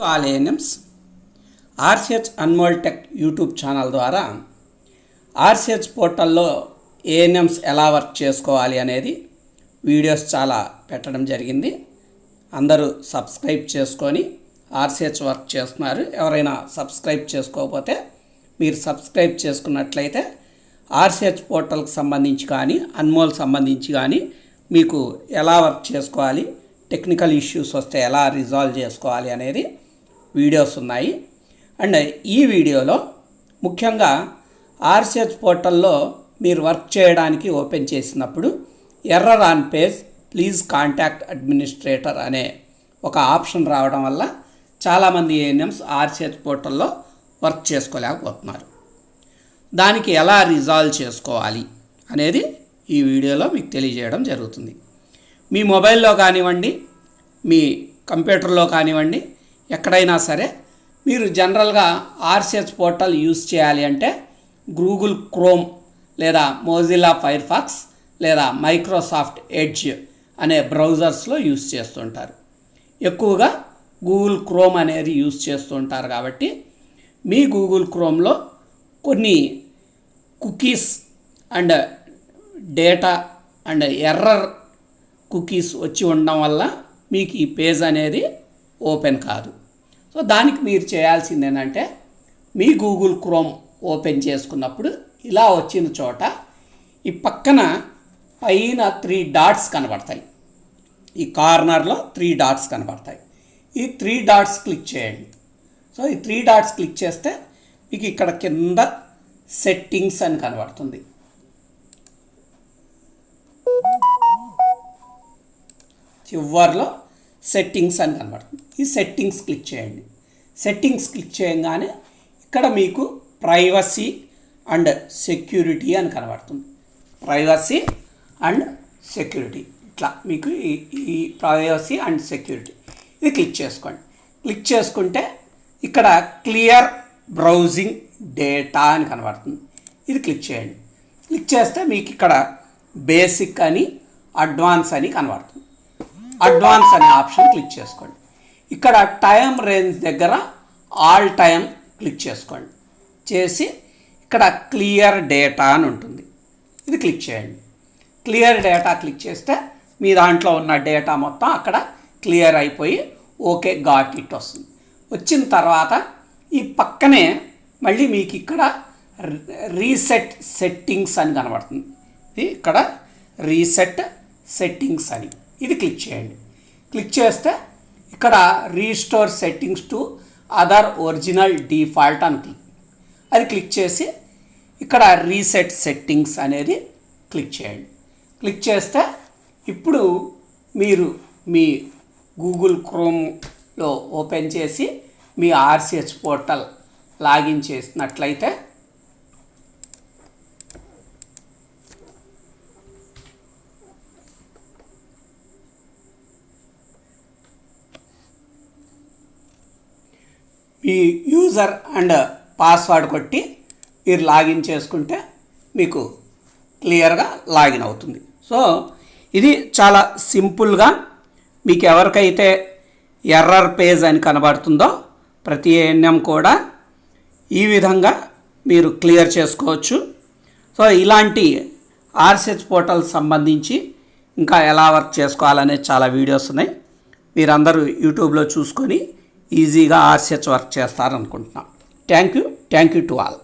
All ANMs RCH Anmol tech YouTube channel ద్వారా RCH పోర్టల్లో ANMs ఎలా వర్క్ చేసుకోవాలి అనేది వీడియోస్ చాలా పెట్టడం జరిగింది. అందరూ సబ్స్క్రైబ్ చేసుకొని ఆర్సిహెచ్ వర్క్ చేస్తున్నారు. ఎవరైనా సబ్స్క్రైబ్ చేసుకోకపోతే మీరు సబ్స్క్రైబ్ చేసుకున్నట్లయితే ఆర్సిహెచ్ పోర్టల్కి సంబంధించి కానీ అన్మోల్ సంబంధించి కానీ మీకు ఎలా వర్క్ చేసుకోవాలి, టెక్నికల్ ఇష్యూస్ వస్తే ఎలా రిజాల్వ్ చేసుకోవాలి అనేది వీడియోస్ ఉన్నాయి. అండ్ ఈ వీడియోలో ముఖ్యంగా ఆర్సిహెచ్ పోర్టల్లో మీరు వర్క్ చేయడానికి ఓపెన్ చేసినప్పుడు error on page please contact administrator అనే ఒక ఆప్షన్ రావడం వల్ల చాలామంది ఏఎన్ఎమ్స్ ఆర్సిహెచ్ పోర్టల్లో వర్క్ చేసుకోలేకపోతున్నారు. దానికి ఎలా రిజాల్వ్ చేసుకోవాలి అనేది ఈ వీడియోలో మీకు తెలియజేయడం జరుగుతుంది. మీ మొబైల్లో కానివ్వండి, మీ కంప్యూటర్లో కానివ్వండి, ఎక్కడైనా సరే మీరు జనరల్గా ఆర్సిహెచ్ పోర్టల్ యూజ్ చేయాలి అంటే గూగుల్ క్రోమ్ లేదా మోజిల్లా ఫైర్ఫాక్స్ లేదా మైక్రోసాఫ్ట్ ఎడ్జ్ అనే బ్రౌజర్స్లో యూజ్ చేస్తుంటారు. ఎక్కువగా గూగుల్ క్రోమ్ అనేది యూజ్ చేస్తుంటారు కాబట్టి మీ గూగుల్ క్రోమ్లో కొన్ని cookies and data and error cookies వచ్చి ఉండడం వల్ల మీకు ఈ పేజ్ అనేది ఓపెన్ కాదు. సో దానికి మీరు చేయాల్సింది ఏంటంటే మీ గూగుల్ క్రోమ్ ఓపెన్ చేసుకున్నప్పుడు ఇలా వచ్చిన చోట ఈ పక్కన పైన 3 డాట్స్ కనబడతాయి. ఈ కార్నర్లో 3 డాట్స్ కనబడతాయి. ఈ 3 డాట్స్ క్లిక్ చేయండి. సో ఈ 3 డాట్స్ క్లిక్ చేస్తే మీకు ఇక్కడ కింద సెట్టింగ్స్ అని కనబడుతుంది. చివర్లో సెట్టింగ్స్ అని కనబడుతుంది. ఈ సెట్టింగ్స్ క్లిక్ చేయండి. సెట్టింగ్స్ క్లిక్ చేయగానే ఇక్కడ మీకు ప్రైవసీ అండ్ సెక్యూరిటీ అని కనబడుతుంది. ప్రైవసీ అండ్ సెక్యూరిటీ ఇట్లా మీకు ఈ ప్రైవసీ అండ్ సెక్యూరిటీ ఇది క్లిక్ చేసుకోండి. క్లిక్ చేసుకుంటే ఇక్కడ క్లియర్ బ్రౌజింగ్ డేటా అని కనబడుతుంది. ఇది క్లిక్ చేయండి. క్లిక్ చేస్తే మీకు ఇక్కడ బేసిక్ అని అడ్వాన్స్ అని కనబడుతుంది. అడ్వాన్స్ అనే ఆప్షన్ క్లిక్ చేసుకోండి. ఇక్కడ టైం రేంజ్ దగ్గర ఆల్ టైం క్లిక్ చేసుకోండి. చేసి ఇక్కడ క్లియర్ డేటా అని ఉంటుంది. ఇది క్లిక్ చేయండి. క్లియర్ డేటా క్లిక్ చేస్తే మీ దాంట్లో ఉన్న డేటా మొత్తం అక్కడ క్లియర్ అయిపోయి ఓకే గాట్ ఇట్ వస్తుంది. వచ్చిన తర్వాత ఈ పక్కనే మళ్ళీ మీకు ఇక్కడ రీసెట్ సెట్టింగ్స్ అని కనబడుతుంది. ఇక్కడ రీసెట్ సెట్టింగ్స్ అని ఇది క్లిక్ చేయండి. క్లిక్ చేస్తే ఇక్కడ restore settings to other original default అని అది క్లిక్ చేసి ఇక్కడ రీసెట్ సెట్టింగ్స్ అనేది క్లిక్ చేయండి. క్లిక్ చేస్తే ఇప్పుడు మీరు మీ గూగుల్ క్రోమ్లో ఓపెన్ చేసి మీ ఆర్సిహెచ్ పోర్టల్ లాగిన్ చేసినట్లయితే మీ యూజర్ అండ్ పాస్వర్డ్ కొట్టి మీరు లాగిన్ చేసుకుంటే మీకు క్లియర్గా లాగిన్ అవుతుంది. సో ఇది చాలా సింపుల్గా మీకు ఎవరికైతే ఎర్రర్ పేజ్ అని కనబడుతుందో ప్రతి ఏఎన్ఎం కూడా ఈ విధంగా మీరు క్లియర్ చేసుకోవచ్చు. సో ఇలాంటి ఆర్సిహెచ్ పోర్టల్ సంబంధించి ఇంకా ఎలా వర్క్ చేసుకోవాలనే చాలా వీడియోస్ ఉన్నాయి. మీరందరూ యూట్యూబ్లో చూసుకొని ఈజీగా ఆర్సిహెచ్ వర్క్ చేస్తారనుకుంటున్నాం. Thank you to all.